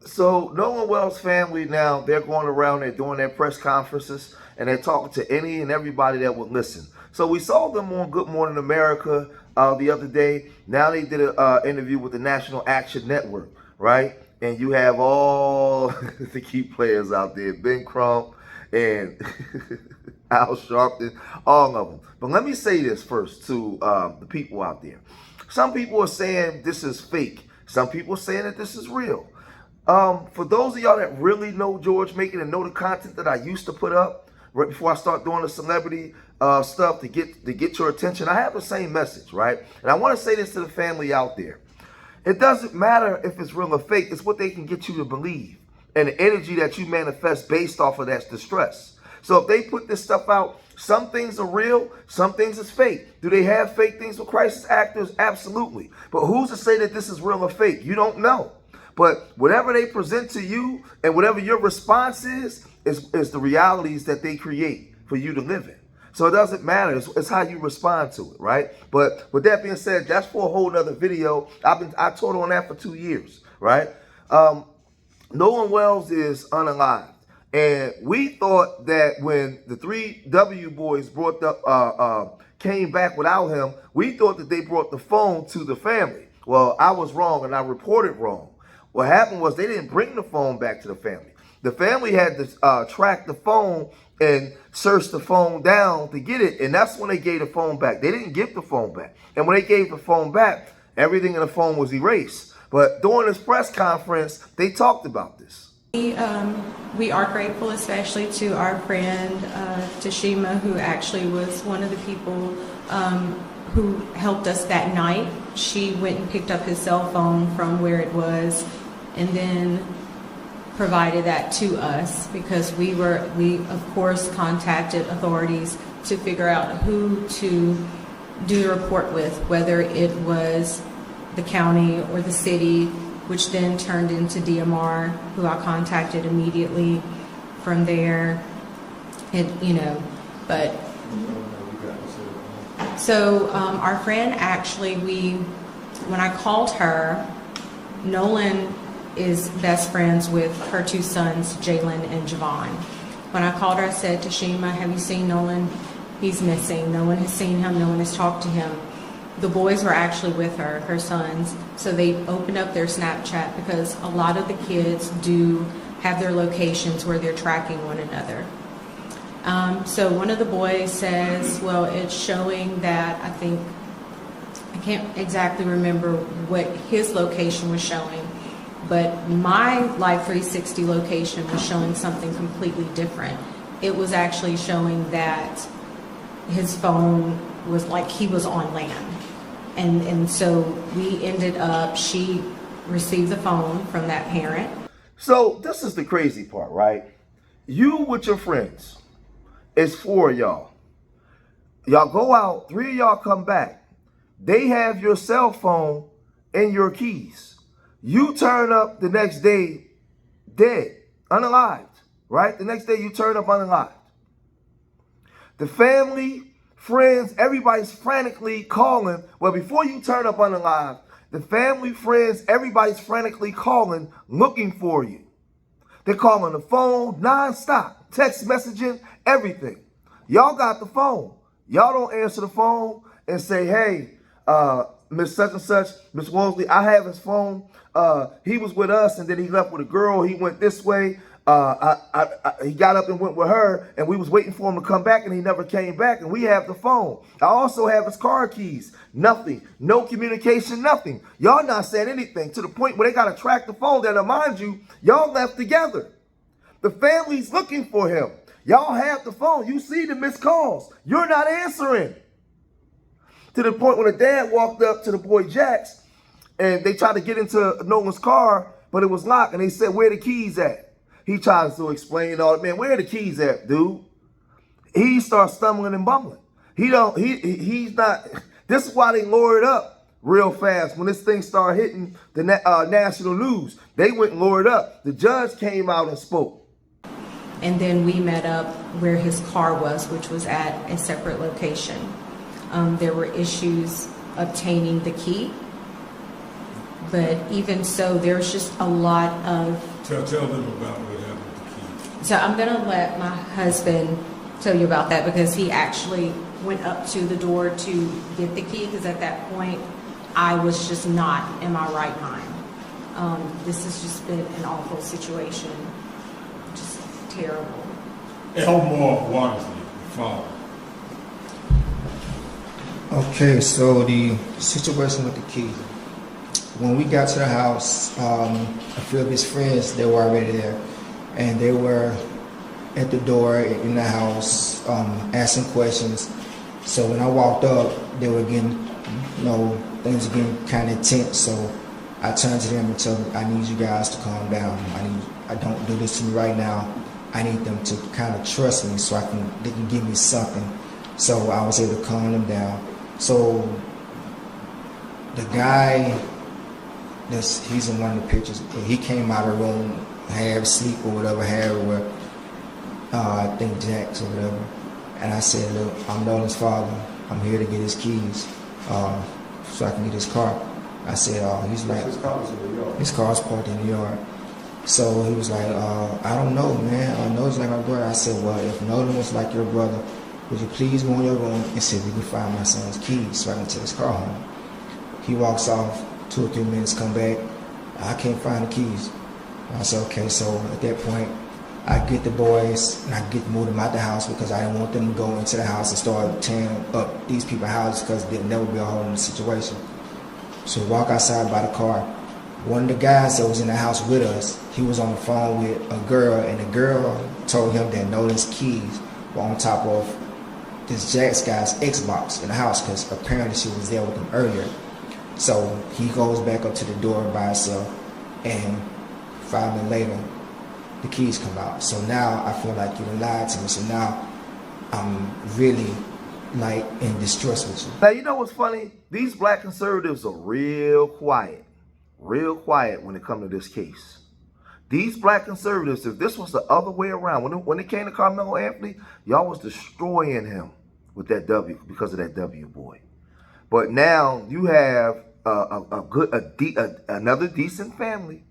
So Nolan Wells family now, they're going around, they're doing their press conferences, and they're talking to any and everybody that would listen. So we saw them on Good Morning America the other day. Now they did an interview with the National Action Network, right? And you have all the key players out there, Ben Crump and Al Sharpton, all of them. But let me say this first to the people out there. Some people are saying this is fake. Some people are saying that this is real. For those of y'all that really know George Macon and know the content that I used to put up right before I start doing the celebrity stuff to get your attention, I have the same message, right? And I want to say this to the family out there. It doesn't matter if it's real or fake. It's what they can get you to believe and the energy that you manifest based off of that distress. So if they put this stuff out, some things are real, some things is fake. Do they have fake things with crisis actors? Absolutely. But who's to say that this is real or fake? You don't know. But whatever they present to you and whatever your response is the realities that they create for you to live in. So it doesn't matter. It's how you respond to it, right? But with that being said, that's for a whole nother video. I taught on that for 2 years, right? Nolan Wells is unalived. And we thought that when the 3W boys came back without him, we thought that they brought the phone to the family. Well, I was wrong and I reported wrong. What happened was they didn't bring the phone back to the family. The family had to track the phone and search the phone down to get it. And that's when they gave the phone back. They didn't give the phone back. And when they gave the phone back, everything in the phone was erased. But during this press conference, they talked about this. We are grateful, especially to our friend Tashima, who actually was one of the people who helped us that night. She went and picked up his cell phone from where it was and then provided that to us because we of course contacted authorities to figure out who to do the report with, whether it was the county or the city, which then turned into DMR, who I contacted immediately from there. So our friend actually, when I called her, Nolan is best friends with her two sons, Jalen and Javon. When I called her, I said, Tashima, have you seen Nolan? He's missing. No one has seen him. No one has talked to him. The boys were actually with her sons. So they opened up their Snapchat because a lot of the kids do have their locations where they're tracking one another. So one of the boys says, well, it's showing that I can't exactly remember what his location was showing, but my Live 360 location was showing something completely different. It was actually showing that his phone was like he was on land. And so we ended up, she received the phone from that parent. So this is the crazy part, right? You with your friends, it's 4 of y'all. Y'all go out, 3 of y'all come back. They have your cell phone and your keys. You turn up the next day dead, unalived, right? The next day you turn up unalived. The family, friends, everybody's frantically calling. Well, before you turn up unalived, the family, friends, everybody's frantically calling, looking for you. They're calling the phone nonstop, text messaging, everything. Y'all got the phone. Y'all don't answer the phone and say, hey, Miss such and such, Miss Wolseley, I have his phone. He was with us and then he left with a girl. He went this way. He got up and went with her and we was waiting for him to come back and he never came back and we have the phone. I also have his car keys. Nothing. No communication, nothing. Y'all not saying anything to the point where they got to track the phone that, mind you, y'all left together. The family's looking for him. Y'all have the phone. You see the missed calls. You're not answering. To the point when the dad walked up to the boy Jax and they tried to get into Nolan's car, but it was locked and they said, where the keys at? He tries to explain all that. Man, where are the keys at, dude? He starts stumbling and bumbling. He's not. This is why they lowered up real fast. When this thing started hitting the national news, they went and lowered up. The judge came out and spoke. And then we met up where his car was, which was at a separate location. There were issues obtaining the key. But even so, there's just a lot of Tell them about what happened with the keys. So I'm going to let my husband tell you about that because he actually went up to the door to get the key because at that point I was just not in my right mind. This has just been an awful situation, just terrible. Elmore Walmsley, the father. Okay, so the situation with the keys. When we got to the house, a few of his friends, they were already there, and they were at the door in the house asking questions. So when I walked up, they were getting, things were getting kind of intense. So I turned to them and told them, I need you guys to calm down. I don't do this to me right now. I need them to kind of trust me so they can give me something. So I was able to calm them down. So the guy, he's in one of the pictures. He came out of the room, half asleep or whatever, I think Jack's or whatever. And I said, look, I'm Nolan's father. I'm here to get his keys so I can get his car. I said, he's like, his car's parked in the yard. So he was like, I don't know, man. I know it's like my brother. I said, well, if Nolan was like your brother, would you please go in your room and see if we can find my son's keys so I can take his car home? He walks off, 2 or 3 minutes, come back. I can't find the keys. I said, okay. So at that point, I get the boys and I get moved them out the house because I didn't want them to go into the house and start tearing up these people's houses because there'd never be a hole in the situation. So we walk outside by the car. One of the guys that was in the house with us, he was on the phone with a girl, and the girl told him that Nolan's keys were on top of this Jack's guy's Xbox in the house because apparently she was there with him earlier. So he goes back up to the door by himself, and 5 minutes later, the keys come out. So now I feel like you lied to me. So now I'm really like in distress with you. Now, you know what's funny? These black conservatives are real quiet when it comes to this case. These black conservatives, if this was the other way around, when it came to Carmelo Anthony, y'all was destroying him with that W because of that W boy. But now you have another decent family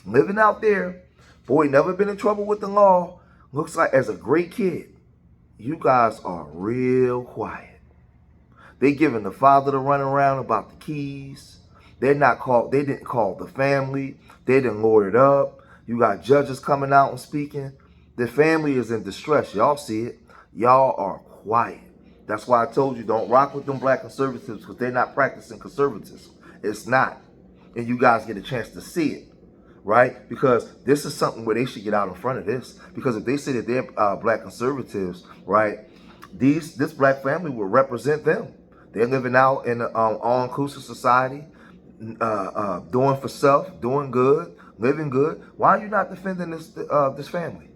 living out there. Boy, never been in trouble with the law. Looks like as a great kid. You guys are real quiet. They giving the father the run around about the keys. They didn't call the family. They didn't load it up. You got judges coming out and speaking. The family is in distress. Y'all see it. Y'all are quiet. That's why I told you don't rock with them black conservatives because they're not practicing conservatism. It's not. And you guys get a chance to see it. Right? Because this is something where they should get out in front of this. Because if they say that they're black conservatives, right, this black family will represent them. They're living out in an all-inclusive society, doing for self, doing good, living good. Why are you not defending this family?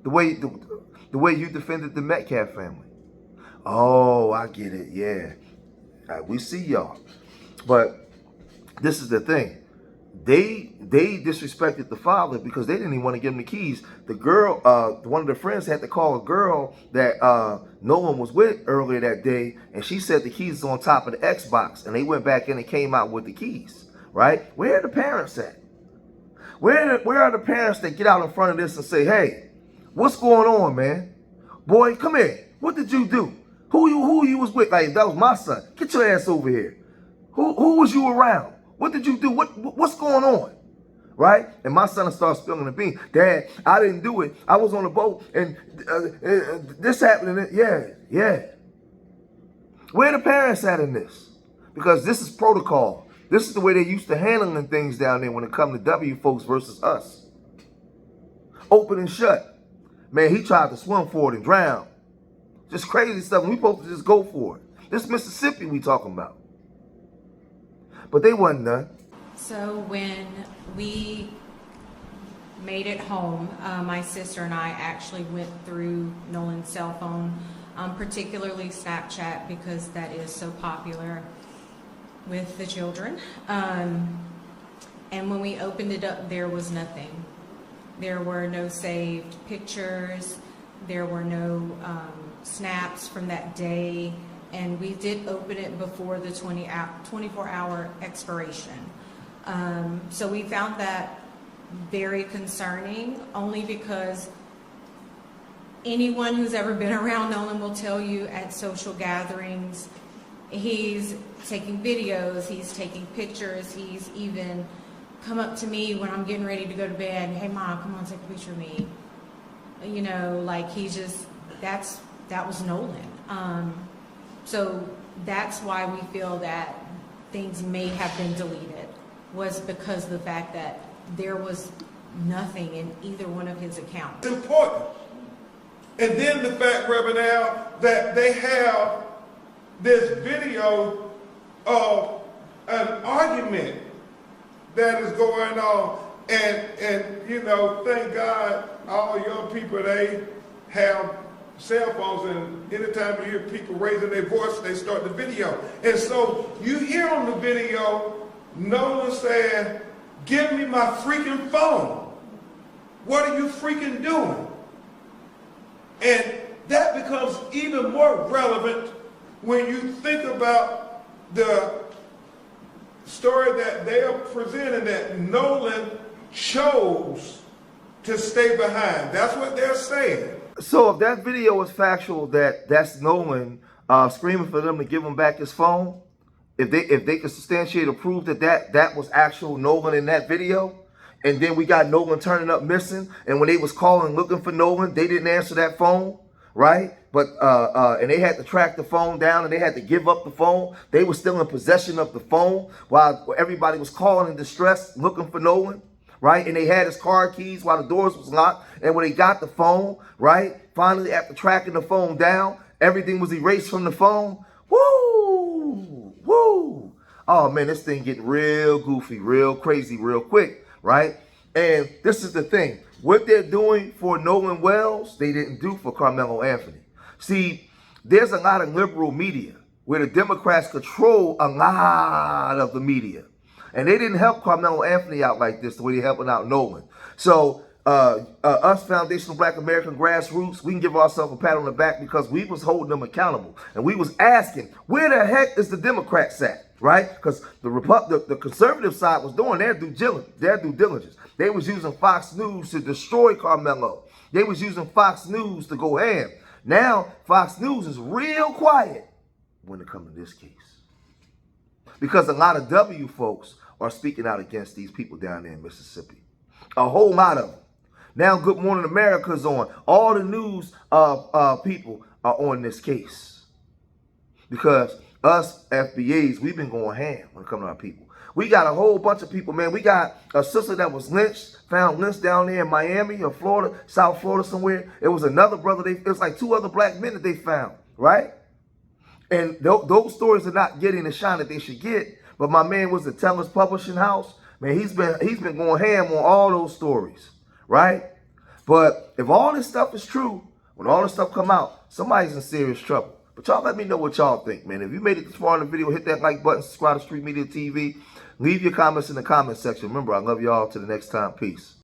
The way you defended the Metcalf family. Oh, I get it. Yeah, we see y'all. But this is the thing. They disrespected the father because they didn't even want to give him the keys. The girl, one of the friends had to call a girl that Nolan was with earlier that day, and she said the keys on top of the Xbox, and they went back in and came out with the keys. Right? Where are the parents at? Where are the parents that get out in front of this and say, "Hey, what's going on, man? Boy, come here. What did you do? Who you was with? Like that was my son. Get your ass over here. Who was you around? What did you do? What's going on?" Right? And my son starts spilling the beans. "Dad, I didn't do it. I was on a boat and this happened." And yeah. Where the parents at in this? Because this is protocol. This is the way they used to handling things down there when it comes to W folks versus us. Open and shut. Man, he tried to swim for it and drown. Just crazy stuff. We supposed to just go for it. This Mississippi we talking about. But they wasn't done. So when we made it home, my sister and I actually went through Nolan's cell phone, particularly Snapchat because that is so popular with the children. And when we opened it up, there was nothing. There were no saved pictures. There were no snaps from that day. And we did open it before the 24-hour expiration. So we found that very concerning, only because anyone who's ever been around Nolan will tell you at social gatherings, he's taking videos, he's taking pictures, he's even come up to me when I'm getting ready to go to bed, hey mom, come on, take a picture of me. You know, like that was Nolan. So that's why we feel that things may have been deleted, was because of the fact that there was nothing in either one of his accounts. It's important. And then the fact, Reverend Al, that they have this video of an argument that is going on. And you know, thank God, all young people, they have cell phones, and anytime you hear people raising their voice, they start the video. And so you hear on the video, Nolan saying, give me my freaking phone. What are you freaking doing? And that becomes even more relevant when you think about the story that they are presenting, that Nolan chose to stay behind. That's what they're saying. So if that video is factual, that's Nolan screaming for them to give him back his phone, if they can substantiate or prove that was actual Nolan in that video, and then we got Nolan turning up missing, and when they was calling looking for Nolan, they didn't answer that phone, right? But and they had to track the phone down, and they had to give up the phone. They were still in possession of the phone while everybody was calling in distress looking for Nolan, right? And they had his car keys while the doors was locked. And when they got the phone, right, finally after tracking the phone down, everything was erased from the phone. Woo! Woo! Oh man, this thing getting real goofy, real crazy, real quick, right? And this is the thing. What they're doing for Nolan Wells, they didn't do for Carmelo Anthony. See, there's a lot of liberal media where the Democrats control a lot of the media. And they didn't help Carmelo Anthony out like this, the way they're helping out Nolan. So us Foundational Black American Grassroots, we can give ourselves a pat on the back because we was holding them accountable. And we was asking, where the heck is the Democrats at? Right? Because the conservative side was doing their due diligence. They was using Fox News to destroy Carmelo. They was using Fox News to go ham. Now, Fox News is real quiet when it comes to this case. Because a lot of W folks are speaking out against these people down there in Mississippi. A whole lot of them. Now Good Morning America's on. All the news people are on this case. Because us FBAs, we've been going ham when it comes to our people. We got a whole bunch of people, man. We got a sister that was lynched, found lynched down there in Miami or Florida, South Florida somewhere. It was another brother. It was like 2 other black men that they found, right? And those stories are not getting the shine that they should get. But my man was the Teller's Publishing House. Man, he's been going ham on all those stories, right? But if all this stuff is true, when all this stuff come out, somebody's in serious trouble. But y'all let me know what y'all think, man. If you made it this far in the video, hit that like button, subscribe to Street Media TV. Leave your comments in the comment section. Remember, I love y'all. Till the next time. Peace.